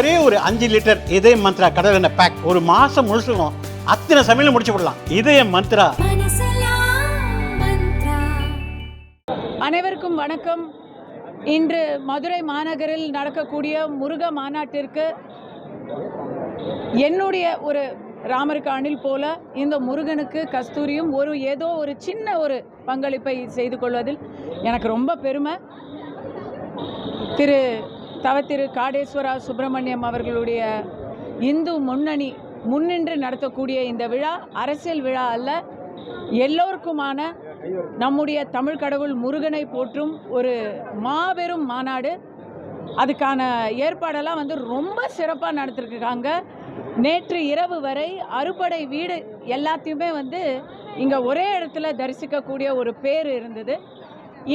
ஒரே ஒரு 5 லிட்டர் இதய மந்த்ரா கடல் எண்ணெய் பேக் ஒரு மாசம் முழுசுக்கும் அத்தனை சமையல் முடிச்சு விடலாம். இதய மந்த்ரா. அனைவருக்கும் வணக்கம். இன்று மதுரை மாநகரில் நடக்கக்கூடிய முருக மாநாட்டிற்கு என்னுடைய ஒரு ராமருக்கு அணில் போல இந்த முருகனுக்கு கஸ்தூரியும் ஏதோ ஒரு சின்ன ஒரு பங்களிப்பை செய்து கொள்வதில் எனக்கு ரொம்ப பெருமை. திரு காடேஸ்வரா சுப்பிரமணியம் அவர்களுடைய இந்து முன்னணி முன்னின்று நடத்தக்கூடிய இந்த விழா அரசியல் விழா அல்ல, எல்லோருக்குமான நம்முடைய தமிழ் கடவுள் முருகனை போற்றும் ஒரு மாபெரும் மாநாடு. அதுக்கான ஏற்பாடெல்லாம் ரொம்ப சிறப்பாக நடத்திருக்காங்க. நேற்று இரவு வரை அறுபடை வீடு எல்லாத்தையுமே இங்கே ஒரே இடத்துல தரிசிக்கக்கூடிய ஒரு பேர் இருந்தது.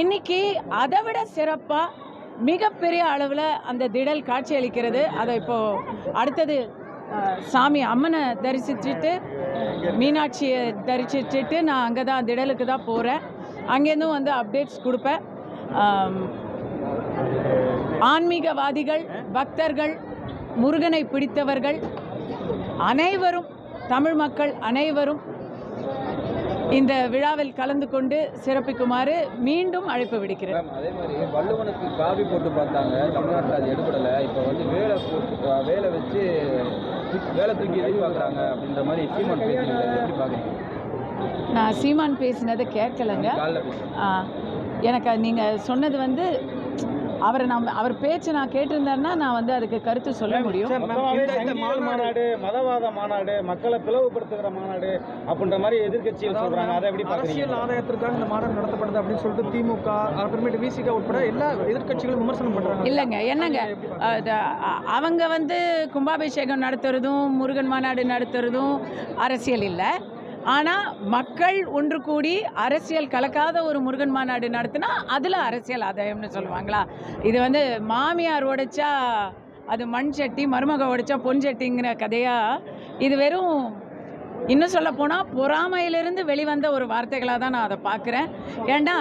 இன்னைக்கு அதை விட சிறப்பாக மிகப்பெரிய அளவில் அந்த திடல் காட்சி அளிக்கிறது. அதை இப்போது அடுத்தது சாமி அம்மனை தரிசிச்சுட்டு மீனாட்சியை தரிசிச்சுட்டு நான் அங்கே தான் திடலுக்கு தான் போகிறேன். அங்கேருந்தும் அப்டேட்ஸ் கொடுப்பேன். ஆன்மீகவாதிகள், பக்தர்கள், முருகனை பிடித்தவர்கள் அனைவரும், தமிழ் மக்கள் அனைவரும் இந்த விழாவில் கலந்து கொண்டு சிறப்பிக்குமாறு மீண்டும் அழைப்பு விடுக்கிறேன். அதே மாதிரி வள்ளுவனுக்கு காவி போட்டு பார்த்தாங்க, தமிழ்நாட்டில் அது எடுபடலை. இப்போ வேலை வச்சு வேலை தூக்கி எதிர்பார்க்குறாங்க அப்படின்ற மாதிரி சீமான் பேசுனீங்க, எப்படி பார்க்குறீங்க? நான் சீமான் பேசினதை கேட்கலைங்க. எனக்கு நீங்கள் சொன்னது அவர் பேச்சு நான் கேட்டிருந்தேன்னா நான் அதுக்கு கருத்து சொல்ல முடியும். மாநாடு மதவாத மாநாடு, மக்களை பிளவுபடுத்துகிற மாநாடு அப்படின்ற மாதிரி எதிர்கட்சிகள் சொல்றாங்க. அதை எப்படி அரசியல் ஆதாயத்திற்காக இந்த மாநாடு நடத்தப்படுது அப்படின்னு சொல்லிட்டு திமுக அப்புறமேட்டு விசிக உட்பட எல்லா எதிர்கட்சிகளும் விமர்சனம் பண்றாங்க. இல்லைங்க, என்னங்க அவங்க கும்பாபிஷேகம் நடத்துறதும் முருகன் மாநாடு நடத்துறதும் அரசியல் இல்லை. ஆனால் மக்கள் ஒன்று கூடி அரசியல் கலக்காத ஒரு முருகன் மாநாடு நடத்தினா அதில் அரசியல் ஆதாயம்னு சொல்லுவாங்களா? இது மாமியார் உடைச்சா அது மண் சட்டி, மருமக உடைச்சா பொன் சட்டிங்கிற கதையாக இது வெறும் இன்னும் சொல்ல போனால் பொறாமையிலிருந்து வெளிவந்த ஒரு வார்த்தைகளாக தான் நான் அதை பார்க்குறேன். ஏன்னா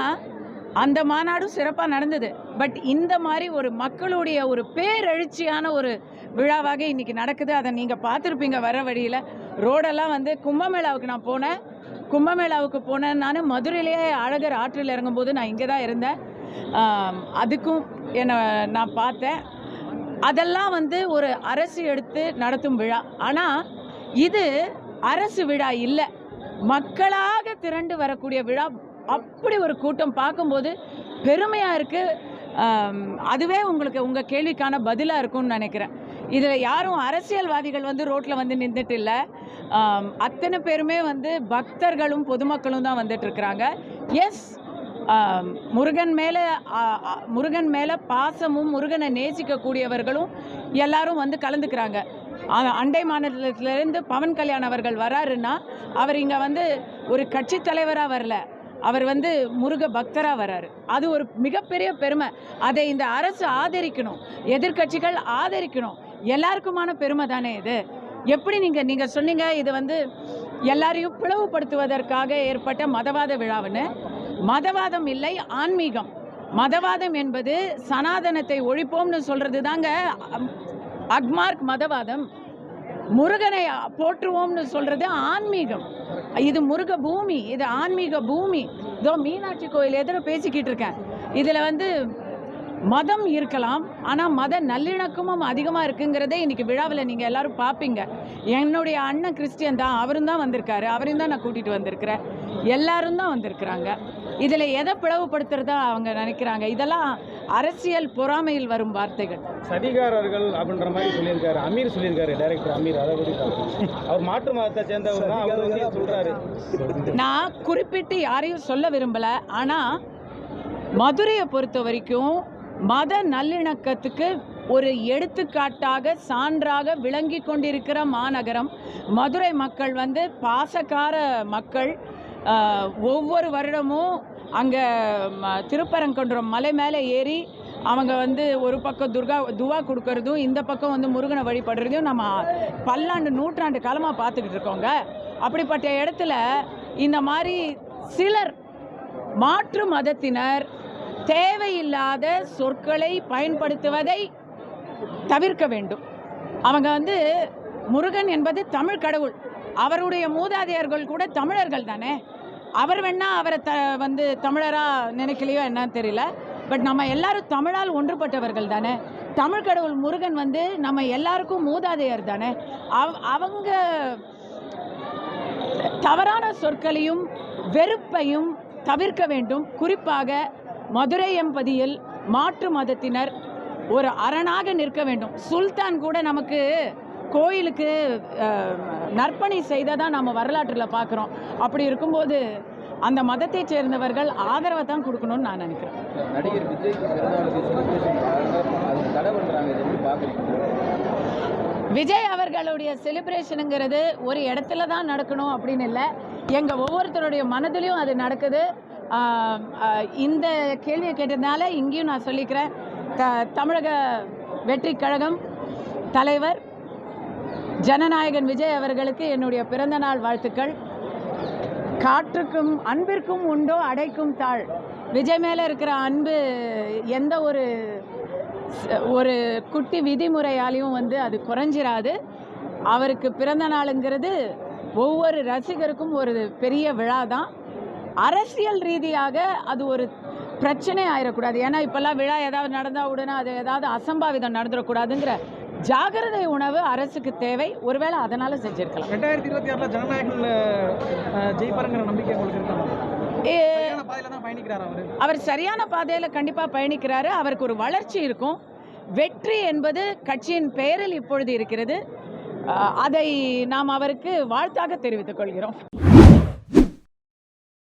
அந்த மாநாடும் சிறப்பாக நடந்தது. பட் இந்த மாதிரி ஒரு மக்களுடைய ஒரு பேரெழுச்சியான ஒரு விழாவாக இன்றைக்கி நடக்குது. அதை நீங்கள் பார்த்துருப்பீங்க வர வழியில். ரோடெல்லாம் கும்பமேளாவுக்கு நான் போனேன். கும்பமேளாவுக்கு போனேன் நான் மதுரையிலேயே அழகர் ஆற்றில் இறங்கும்போது நான் இங்கே தான் இருந்தேன். அதுக்கும் நான் பார்த்தேன். அதெல்லாம் ஒரு அரசு எடுத்து நடத்தும் விழா. ஆனால் இது அரசு விழா இல்லை, மக்களாக திரண்டு வரக்கூடிய விழா. அப்படி ஒரு கூட்டம் பார்க்கும்போது பெருமையாக இருக்குது. அதுவே உங்கள் கேள்விக்கான பதிலாக இருக்கும்னு நினைக்கிறேன். இதில் யாரும் அரசியல்வாதிகள் ரோட்டில் நின்றுட்டு இல்லை. அத்தனை பேருமே பக்தர்களும் பொதுமக்களும் தான் வந்துட்டுருக்குறாங்க. எஸ், முருகன் மேலே பாசமும் முருகனை நேசிக்கக்கூடியவர்களும் எல்லாரும் கலந்துக்கிறாங்க. அண்டை மாநிலத்திலேருந்து பவன் கல்யாண் அவர்கள் வராருன்னா அவர் இங்கே ஒரு கட்சி தலைவராக வரல, அவர் முருக பக்தராக வராரு. அது ஒரு மிகப்பெரிய பெருமை. அதை இந்த அரசு ஆதரிக்கணும், எதிர்கட்சிகள் ஆதரிக்கணும். எல்லாருக்குமான பெருமை தானே இது. எப்படி நீங்கள் சொன்னீங்க இது எல்லாரையும் பிளவுபடுத்துவதற்காக ஏற்பட்ட மதவாத விழாவுன்னு. மதவாதம் இல்லை, ஆன்மீகம். மதவாதம் என்பது சனாதனத்தை ஒழிப்போம்னு சொல்கிறது தாங்க அக்மார்க் மதவாதம். முருகனை போற்றுவோம்னு சொல்கிறது ஆன்மீகம். இது முருக பூமி, இது ஆன்மீக பூமி. இதோ மீனாட்சி கோயில் எதிர பேசிக்கிட்டு இருக்கேன். இதில் மதம் இருக்கலாம், ஆனால் மத நல்லிணக்கமும் அதிகமாக இருக்குங்கிறதே இன்றைக்கி விழாவில் நீங்கள் எல்லோரும் பார்ப்பீங்க. என்னுடைய அண்ணன் கிறிஸ்டியன் தான், அவரும் தான் வந்திருக்காரு, அவரையும் தான் நான் கூட்டிகிட்டு வந்திருக்கிறேன். எல்லாரும் தான் வந்திருக்கிறாங்க. இதில் எதை பிளவுபடுத்துறதா அவங்க நினைக்கிறாங்க? இதெல்லாம் அரசியல் பொறாமையில் வரும் வார்த்தைகள். சதிகாரர்கள் அப்படின்ற மாதிரி சொல்லியிருக்காரு அமீர், சொல்லியிருக்காரு டைரக்டர் அமீர். அதை அவர் மாற்று மதத்தை சேர்ந்தவர் தான் அவர் சொல்கிறாரு. நான் குறிப்பிட்டு யாரையும் சொல்ல விரும்பலை. ஆனால் மதுரையை பொறுத்த வரைக்கும் மத நல்லிணக்கத்துக்கு ஒரு எடுத்துக்காட்டாக சான்றாக விளங்கி கொண்டிருக்கிற மாநகரம் மதுரை. மக்கள் பாசக்கார மக்கள். ஒவ்வொரு வருடமும் அங்கே திருப்பரங்குன்றம் மலை மேலே ஏறி அவங்க ஒரு பக்கம் துவா கொடுக்கறதும் இந்த பக்கம் முருகனை வழிபடுறதையும் நம்ம பல்லாண்டு நூற்றாண்டு காலமாக பார்த்துக்கிட்டு இருக்கோங்க. அப்படிப்பட்ட இடத்துல இந்த மாதிரி சிலர் மாற்று மதத்தினர் தேவையில்லாத சொற்களை பயன்படுத்துவதை தவிர்க்க வேண்டும். அவங்க வந்து முருகன் என்பது தமிழ் கடவுள். அவருடைய மூதாதையர்கள் கூட தமிழர்கள் தானே. அவர் வேணா அவரை வந்து தமிழராக நினைக்கலையோ என்னன்னு தெரியல. பட் நம்ம எல்லாரும் தமிழால் ஒன்றுபட்டவர்கள் தானே. தமிழ் கடவுள் முருகன் வந்து நம்ம எல்லாருக்கும் மூதாதையர் தானே. அவங்க தவறான சொற்களையும் வெறுப்பையும் தவிர்க்க வேண்டும். குறிப்பாக மதுரை எம்பதியில் மாற்று மதத்தினர் ஒரு அரணாக நிற்க வேண்டும். சுல்தான் கூட நமக்கு கோயிலுக்கு நற்பணி செய்ததான் நம்ம வரலாற்றில் பார்க்குறோம். அப்படி இருக்கும்போது அந்த மதத்தை சேர்ந்தவர்கள் ஆதரவை தான் கொடுக்கணும்னு நான் நினைக்கிறேன். நடிகர் விஜய்க்கு தடை பண்றாங்க, இதை எப்படி பார்க்குறீங்க? விஜய் அவர்களுடைய செலிப்ரேஷனுங்கிறது ஒரு இடத்துல தான் நடக்கணும் அப்படின்னு இல்லை, எங்கள் ஒவ்வொருத்தருடைய மனதிலையும் அது நடக்குது. இந்த கேள்வியை கேட்டதுனால இங்கேயும் நான் சொல்லிக்கிறேன். தமிழக வெற்றி கழகம் தலைவர் ஜனநாயகன் விஜய் அவர்களுக்கு என்னுடைய பிறந்தநாள் வாழ்த்துக்கள். காற்றுக்கும் அன்பிற்கும் உண்டோ அடைக்கும் தாழ். விஜய் மேலே இருக்கிற அன்பு எந்த ஒரு குட்டி விதிமுறையாலையும் வந்து அது குறைஞ்சிராது. அவருக்கு பிறந்த நாளுங்கிறது ஒவ்வொரு ரசிகருக்கும் ஒரு பெரிய விழா தான். அரசியல் ரீதியாக அது ஒரு பிரச்சனை ஆயிடக்கூடாது. ஏன்னா இப்போல்லாம் விழா ஏதாவது நடந்தால் உடனே அது ஏதாவது அசம்பாவிதம் நடந்துடக்கூடாதுங்கிற ஜாகிரதை உணவு அரசுக்கு தேவை. ஒருவேளை அதனால் செஞ்சிருக்கலாம். 2026 ஜனநாயகன் ஜெயிப்பாருங்கிற நம்பிக்கை உங்களுக்கு இருக்கா? அவர் சரியான பாதையில் கண்டிப்பாக பயணிக்கிறாரு. அவருக்கு ஒரு வளர்ச்சி இருக்கும். வெற்றி என்பது கட்சியின் பெயரில் இப்பொழுது இருக்கிறது. அதை நாம் அவருக்கு வாழ்த்தாக தெரிவித்துக் கொள்கிறோம்.